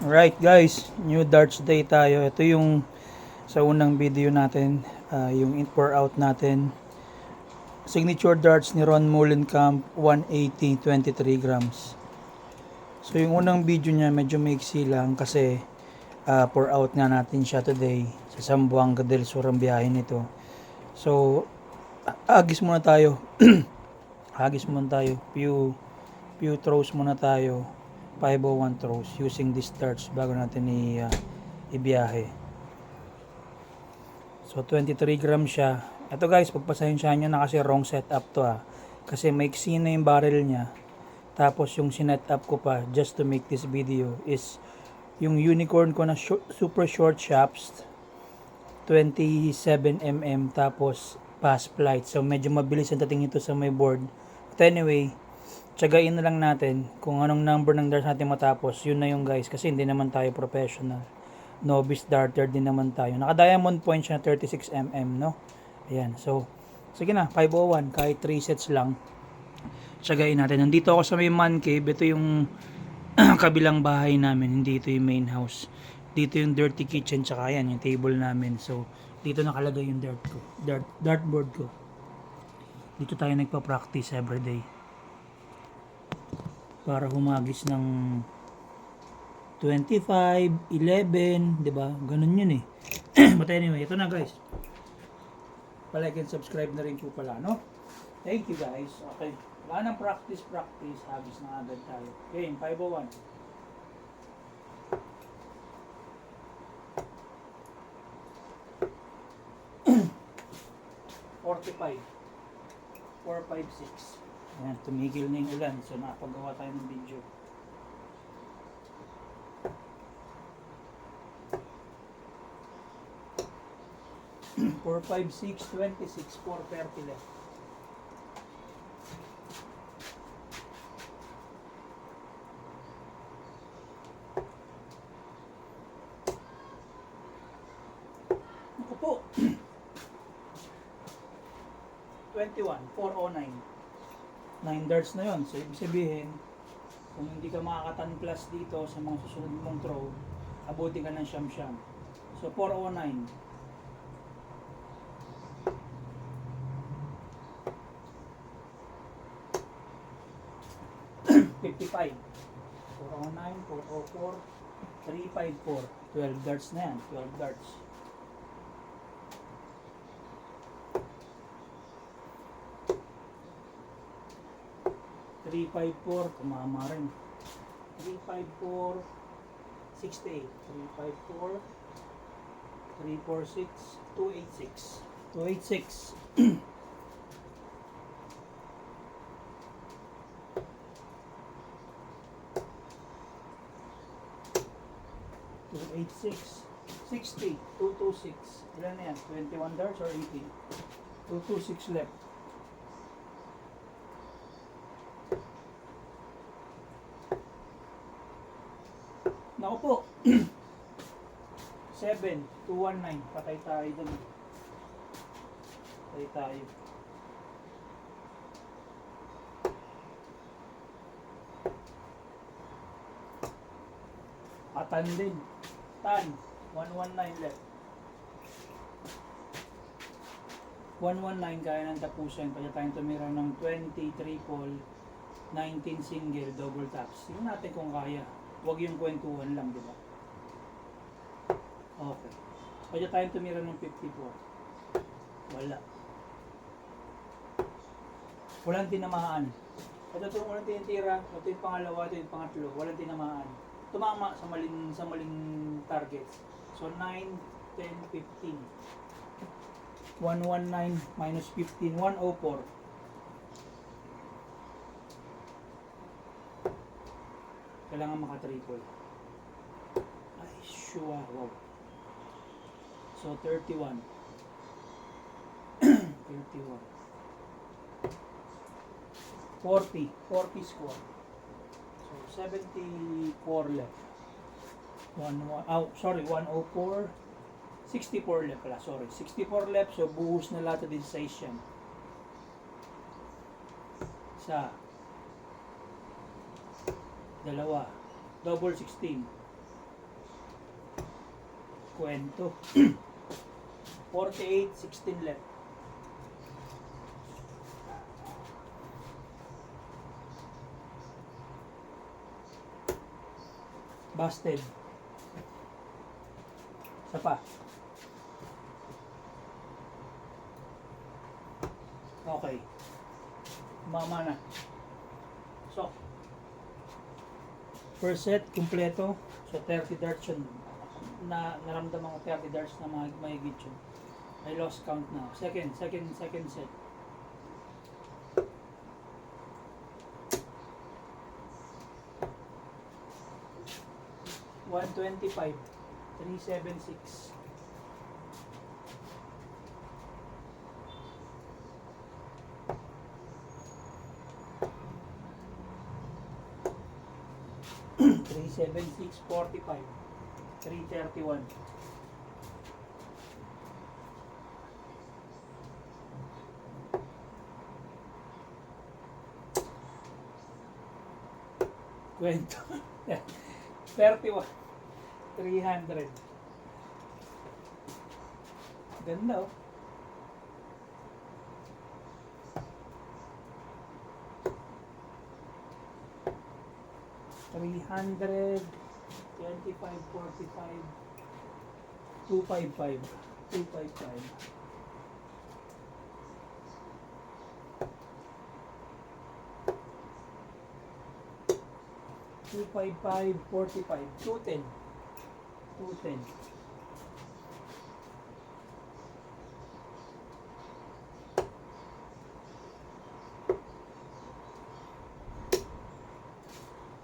Right guys, new darts day tayo. Ito yung sa unang video natin, yung in pour out natin. Signature darts ni Ron Molenkamp, 180, 23 grams. So yung unang video niya medyo maiksi lang kasi pour out nga natin siya today sa Zamboanga del Sur ang biyahe nito. So agis muna tayo. Agis muna tayo. Few throws muna tayo. 501 throws using these darts bago natin ibiyahe. So 23 grams siya. Ito guys, pagpasensyahan nyo na kasi wrong setup to Kasi maiksi na yung barrel niya. Tapos yung sinet up ko pa just to make this video is yung unicorn ko na super short shafts 27mm tapos fast flight. So medyo mabilis ang dating ito sa my board. But anyway, tsagain na lang natin kung anong number ng darts natin matapos. Yun na yung guys, kasi hindi naman tayo professional. Novice darter din naman tayo. Naka diamond point siya na 36mm, no? Ayan, so sige na, 501 kahit 3 sets lang. Tsagain natin. Nandito ako sa may man cave. Ito yung kabilang bahay namin. Hindi ito yung main house. Dito yung dirty kitchen, tsaka yan yung table namin. So dito nakalagay yung dartboard ko. Dito tayo nagpa-practice everyday para humagis ng 25, 11, 'di ba? Ganun 'yun eh. But anyway, ito na guys. Like and subscribe na rin po pala, no? Thank you guys. Okay. Wala nang practice, hagis na agad tayo. Game 501. $45. 456. Ayan, tumigil na yung ulan. So, nakapagawa tayo ng video. Four, 5, 6, 26, 430 left. Ako po. 21, 409. 9 darts na yon. So, ibig sabihin, kung hindi ka makaka-10 plus dito sa mga susunod mong throw, abutin ka ng siyam-siyam. So, 409. 55. 409, 404, 354. 12 darts na yan. 12 darts. $354, tumama rin. 354, 68. 354, 346, 286. 286. 286, 60, 226. Ilan na yan? 21 darts or 18? 226 left. Naku po. 7, 219. Patay tayo dun. Patay tayo. Atan din. Tan. 119 left. 119 kaya ng tapusin. Pwede tayong tumira ng 20 triple, 19 single, double taps. Tingnan natin kung kaya. Huwag yung kwentuhan lang, di ba? Okay. Pwede tayong tumira ng 54. Wala. Walang tinamaan. Ito itong unang tinitira. Ito yung pangalawa, ito yung pangatlo. Walang tinamaan. Tumama sa maling target. So 9, 10, 15. 119 minus 15, 104. Kailangan maka-triple. Ay, sure. Wow. So 31. 31. 40 score. So 74 left. 104. 64 left pala, sorry. 64 left, so buhos na lahat din sa yan. Isa. Dalawa. Double 16. Kwento. 48, 16 left. Busted. Isa pa. Okay. Mama na. So, first set, kumpleto. So, 30 darts yun. Naramdaman ko 30 darts na mahigit yun. I lost count now. Second set. $125. 376. $376.45. 331. Kwento. 31. 300. Ganda oh. $300, 25, 45, 255, 255. 255, 45, 210. 210.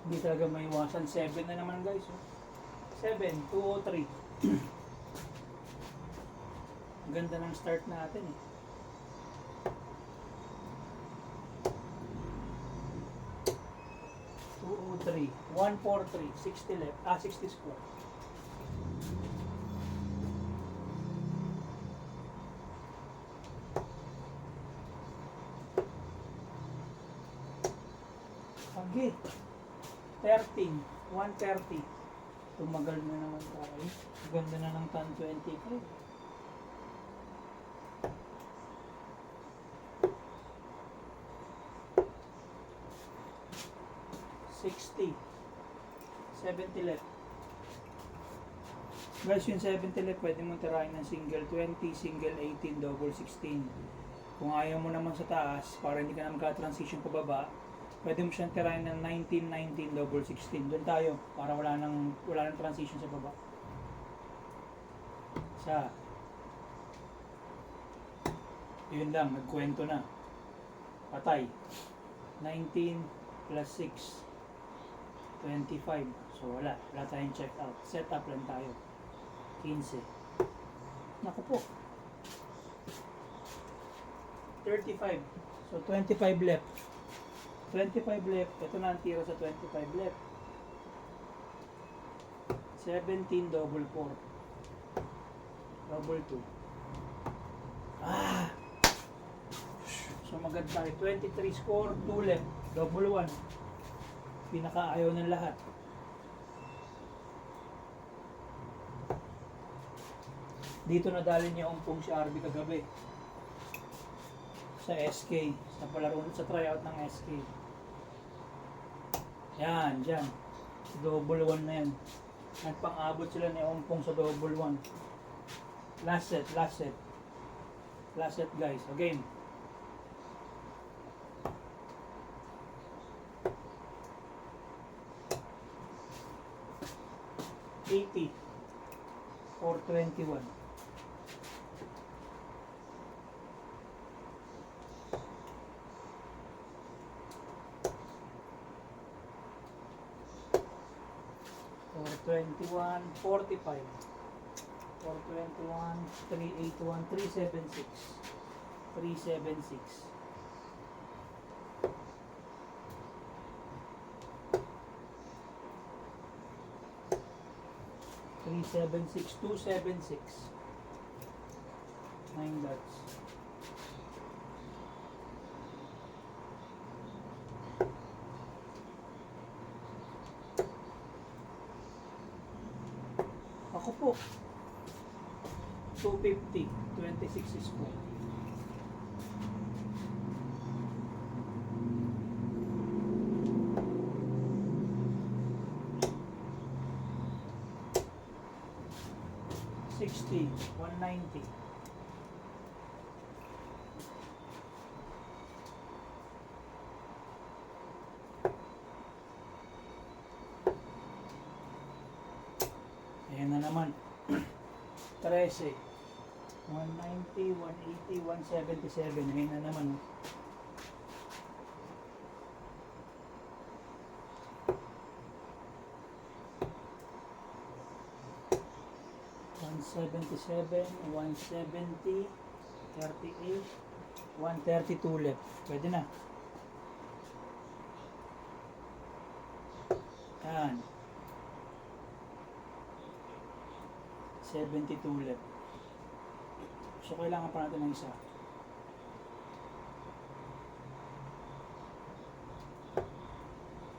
Hindi talaga may iwasan. 7 na naman guys. 7, 203. Ganda ng start natin eh. $203, 143, 60 left. 60 square. Okay. 13, 130. Tumagal na naman tayo. Ganda na ng 1025. $60, 70 left. Guys, yung 70 left, pwede mo tirahin ng single 20, single 18, double 16. Kung ayaw mo naman sa taas, para hindi ka na magka-transition pababa, pwede mo siyang tirahin ng 19, 19, double 16. Doon tayo, para wala nang transition sa baba. Yun lang, nagkwento na. Patay. 19 plus 6, 25. So wala tayong check out. Set up lang tayo. 15. Naku po. 35. So 25 left. 25 left. Ito na ang tira sa 25 left. 17 double 4. Double 2. So maganda tayo. 23 score, 2 left. Double 1. Pinakaayaw ng lahat. Dito nadali niya umpong si RB kagabi. Sa SK. Sa tryout ng SK. Yan, dyan. Double 1 na yan. Nagpang-abot sila ni umpong sa double 1. Last set. Last set guys. Again. $80 or 21. Or 21, 45. Or 21, 381, 376. 376. 376, 276. 9 dots. Ako po. 250, 26 square. $60, $190. Ayan na naman. 13, 190, 180, 177. Ayan na naman. $177, 170, 38, 132 left. Pwede na. Yan. 72 left. So, kailangan pa natin ng isa.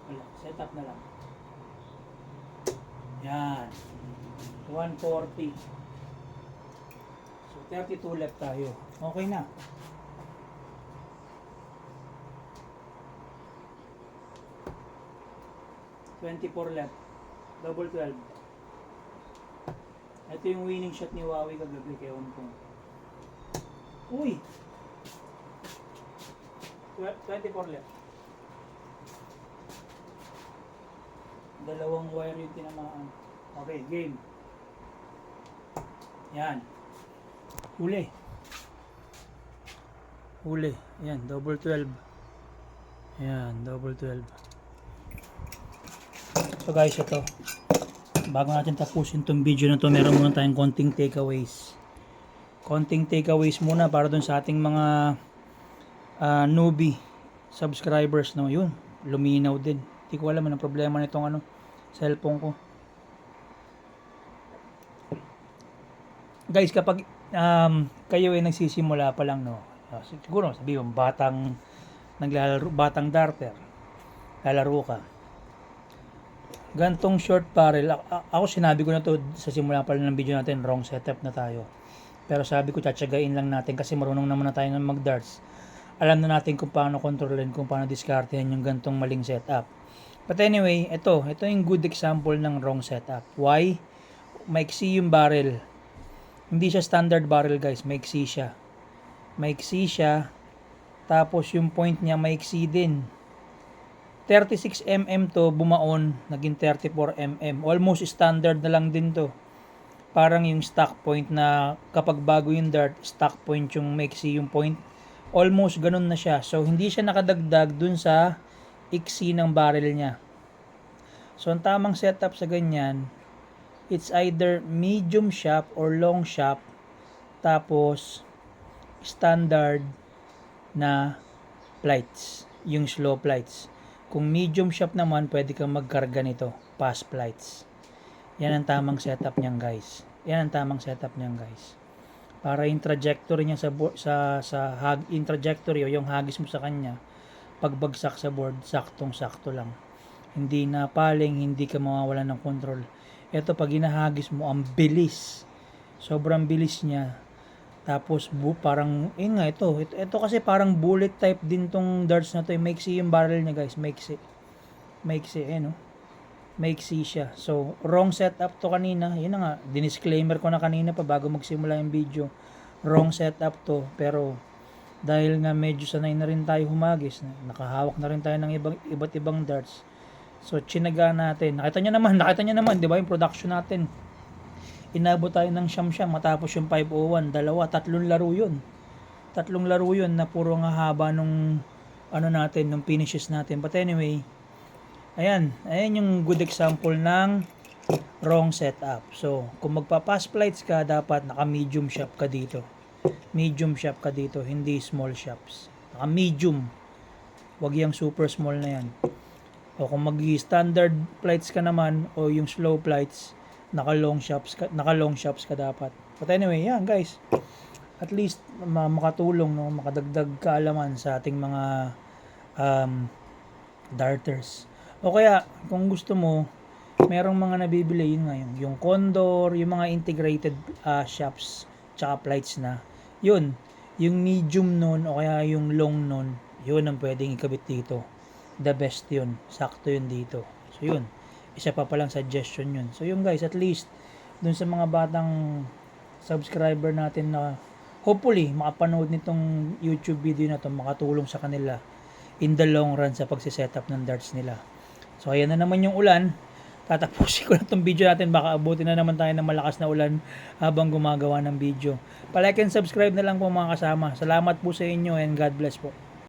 Wala. Set up na lang. Yan. 140. So, 32 left tayo. Okay na. $24 left. Double 12. Ito yung winning shot ni Huawei kagabi kay Hong Kong. Uy! 24 left. Dalawang wire yung tinamaan. Okay, game. Yan. Huli. Huli. Yan, double 12. Yan, double 12. So guys, ito. Bago natin tapusin itong video na to, meron muna tayong konting takeaways. Konting takeaways muna para dun sa ating mga newbie subscribers. No? Yun, luminaw din. Hindi ko alam anong problema nitong cellphone ko. Guys, kapag kayo ay nagsisimula pa lang, no, siguro sabihin batang naglalaro, batang darter, lalaro ka. Gantong short barrel, ako sinabi ko na to sa simula pa lang ng video natin, wrong setup na tayo. Pero sabi ko tsatsagain lang natin kasi marunong naman na tayo ng mag-darts. Alam na natin kung paano kontrolin, kung paano diskartehan yung gantong maling setup. But anyway, ito yung good example ng wrong setup. Why? Maiksi yung barrel. Hindi siya standard barrel guys, maiksi siya. Maiksi siya, tapos yung point niya maiksi din. 36mm to, bumaon, naging 34mm. Almost standard na lang din to. Parang yung stock point na kapag bago yung dart, stock point yung maiksi yung point. Almost ganun na siya. So, hindi siya nakadagdag dun sa iksi ng barrel niya. So, ang tamang setup sa ganyan, it's either medium shop or long shop, tapos standard na plights, yung slow plights. Kung medium shop naman, pwede kang magkarga nito, fast plights. Yan ang tamang setup niyan guys. Yan ang tamang setup niyan guys. Para yung trajectory niya yung trajectory o yung hagis mo sa kanya, pagbagsak sa board, saktong-sakto lang. Hindi na paling, hindi ka mawawalan ng control. Ito pag hinahagis mo, ang bilis. Sobrang bilis niya. Tapos parang ito kasi parang bullet type din tong darts na to. Maiksi yung barrel niya guys, maiksi no. Maiksi siya. So wrong setup to kanina. Yun na nga, dinisclaimer ko na kanina pa bago magsimula yung video. Wrong setup to, pero dahil nga medyo sanay na rin tayo humagis, nakahawak na rin tayo ng iba't ibang darts. So chinaga natin. Nakita niyo naman, 'di ba, yung production natin. Inabot tayo ng siyam-siyam matapos yung 501, tatlong laro yun na puro nga haba nung nung finishes natin. But anyway, ayan yung good example ng wrong setup. So, kung magpa-pass flights ka, dapat naka-medium shop ka dito. Medium shop ka dito, hindi small shops. Naka-medium. Wag yung super small na yan. O kung mag-standard flights ka naman o yung slow flights, naka-long shops ka dapat. But anyway, yan guys. At least makatulong, no, makadagdag kaalaman sa ating mga darters. O kaya kung gusto mo, merong mga nabibili yun ngayon, yung Condor, yung mga integrated shops tsaka flights na. Yun, yung medium nun o kaya yung long nun, yun ang pwedeng ikabit dito. The best yun. Sakto yun dito. So yun, isa pa palang suggestion yun. So yun guys, at least dun sa mga batang subscriber natin na hopefully makapanood nitong YouTube video na to, makatulong sa kanila in the long run sa pagsisetup ng darts nila. So ayan na naman yung ulan. Tatapusin ko na itong video natin, baka abutin na naman tayo ng malakas na ulan habang gumagawa ng video. Palike and subscribe na lang po mga kasama. Salamat po sa inyo and God bless po.